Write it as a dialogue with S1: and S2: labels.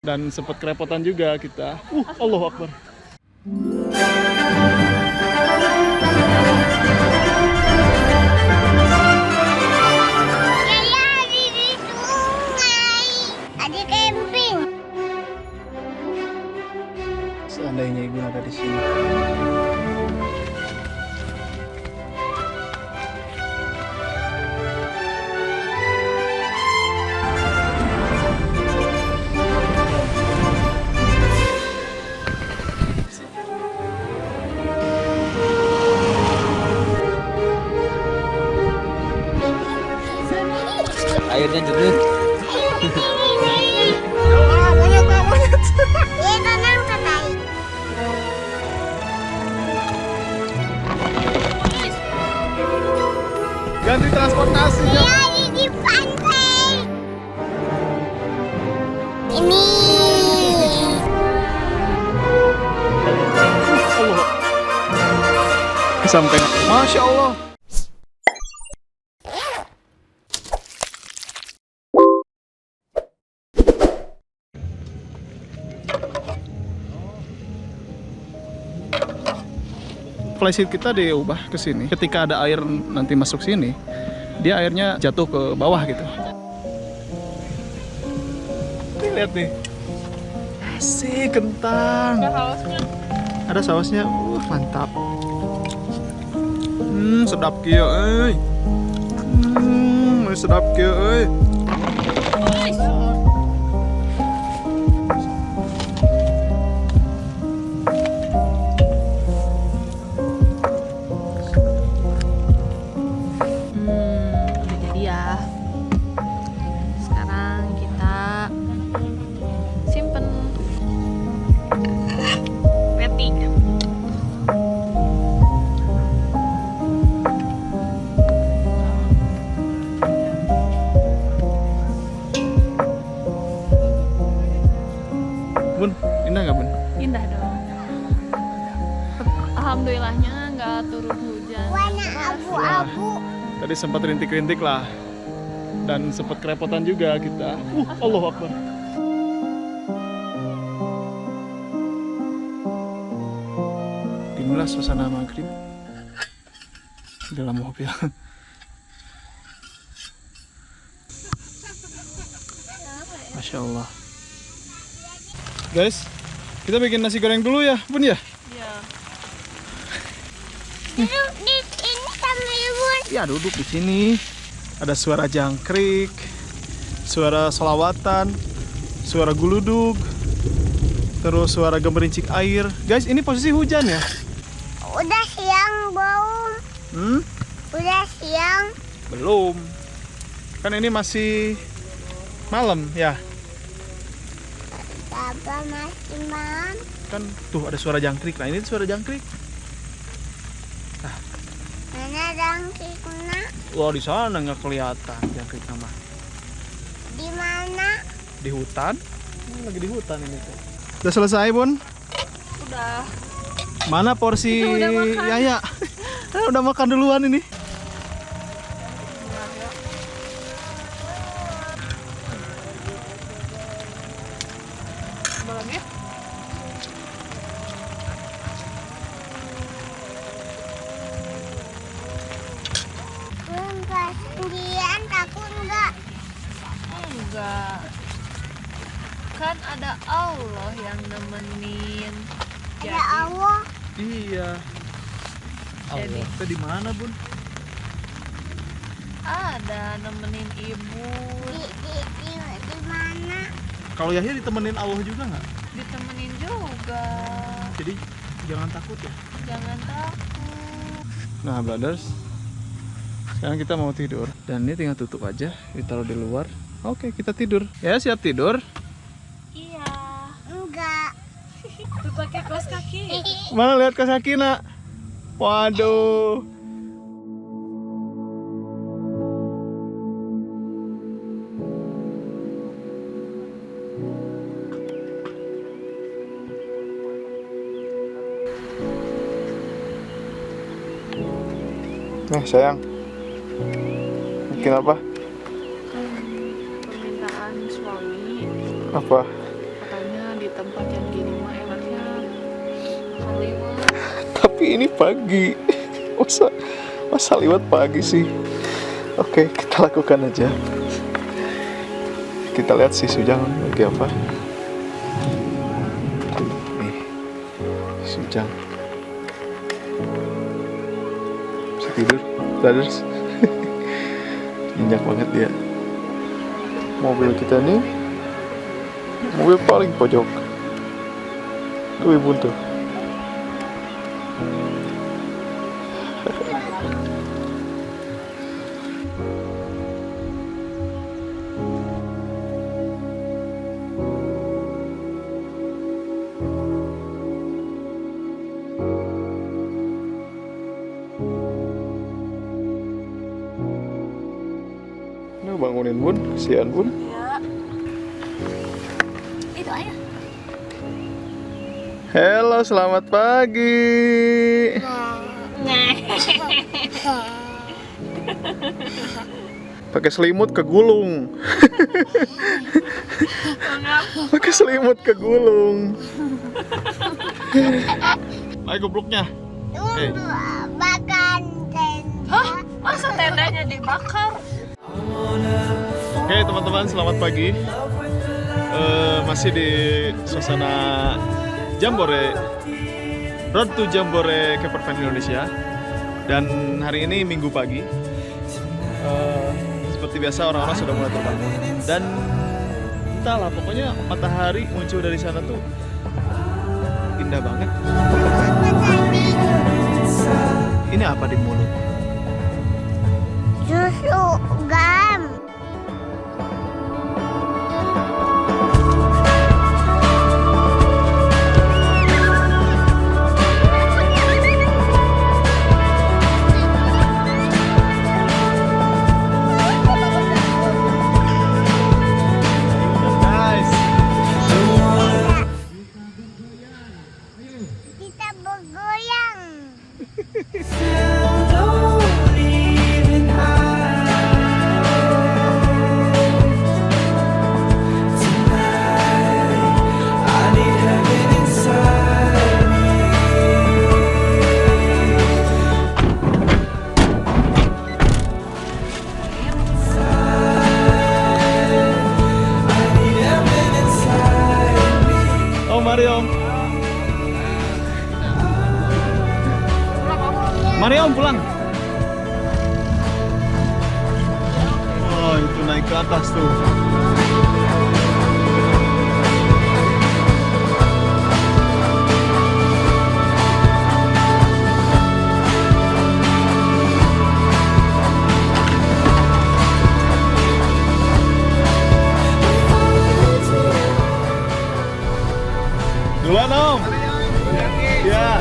S1: Dan sempat kerepotan juga kita. Allahu Akbar.
S2: Saya di sungai. Ada camping.
S1: Seandainya ibu ada di sini.
S3: Airnya jernih.
S1: Monyet.
S2: Ya tenang katanya.
S1: Ganti transportasi.
S2: Saya di pantai. Ini.
S1: Allah. Sampai. Masya Allah. Flysheet kita diubah ke sini. Ketika ada air nanti masuk sini, dia airnya jatuh ke bawah gitu. Nih, lihat nih. Asik, kentang. Ada sausnya. Mantap. Sedap kieu euy. Sedap kieu euy.
S4: Udah jadi ya. Sekarang kita simpen peti.
S1: Bun, indah nggak Bun?
S4: Indah dong. Alhamdulillahnya nggak turun hujan.
S2: Warna abu-abu.
S1: Tadi sempat rintik-rintik lah. Dan sempat kerepotan juga kita. Allahu Akbar. Inilah suasana maghrib di dalam mobil. Masya Allah. Guys, kita bikin nasi goreng dulu ya, Bun ya?
S4: Iya.
S2: Duduk di sini sama ibu.
S1: Ya, duduk di sini. Ada suara jangkrik, suara solawatan, suara guludug, terus suara gemerincik air. Guys, ini posisi hujan ya?
S2: Udah siang belum? Udah siang.
S1: Belum. Kan ini masih malam ya.
S2: Papa masih malam.
S1: Kan tuh ada suara jangkrik. Nah, ini suara jangkrik.
S2: Mana jangkriknya?
S1: Wah, di sana nggak kelihatan jangkrik nama.
S2: Di mana?
S1: Di hutan. Ini lagi di hutan ini tuh. Udah selesai, Bun?
S4: Udah.
S1: Mana porsi
S4: Kita udah makan.
S1: Yaya? Udah makan duluan ini.
S4: Coba lagi.
S2: Belum pas sendirian takut enggak?
S4: Enggak. Kan ada Allah yang nemenin.
S2: Ada Allah.
S1: Iya.
S4: Jadi-
S1: Allah, di mana, Bun?
S4: Ada nemenin ibu.
S2: Di mana?
S1: Kalau Yahya ditemenin Allah juga nggak?
S4: Ditemenin juga.
S1: Jadi jangan takut ya.
S4: Jangan takut.
S1: Nah, brothers, sekarang kita mau tidur dan ini tinggal tutup aja, ditaruh di luar. Oke, kita tidur. Ya, siap tidur.
S4: Iya.
S2: Enggak.
S4: Tuh pakai kaos kaki.
S1: Mana lihat kaos kaki, Nak? Waduh. Nih sayang, bikin apa?
S4: Permintaan suami
S1: Apa?
S4: katanya tempat yang gini mah enaknya kalimat.
S1: Tapi ini pagi. Masa lewat pagi sih. Oke, kita lakukan aja. Kita lihat si Sujang lagi apa. Nih, Sujang bisa tidur, brothers. Nyenyak banget dia. Mobil kita nih, mobil paling pojok. Tuh ibu tuh. Ini bangunin Bun, kesian Bun.
S4: Ya. Itu ayah.
S1: Halo, selamat pagi. Pakai selimut kegulung. Pakai selimut kegulung. Ayo gobloknya.
S2: Tunggu, makan tenda.
S4: Hah? Masa tendanya dibakar?
S1: Oke teman-teman, selamat pagi. Masih di suasana Jambore, Road to Jambore Campervan Indonesia. Dan hari ini Minggu pagi. Seperti biasa orang-orang sudah mulai terbangun. Dan entahlah, pokoknya matahari muncul dari sana tuh indah banget.
S2: Apa tadi?
S1: Ini apa di mulut?
S2: Susu gam.
S1: Nice.
S2: Kita bergoyang.
S1: Oh Mario. Mario pulang. Oh itu naik ke atas tuh. Duluan Om. Ya.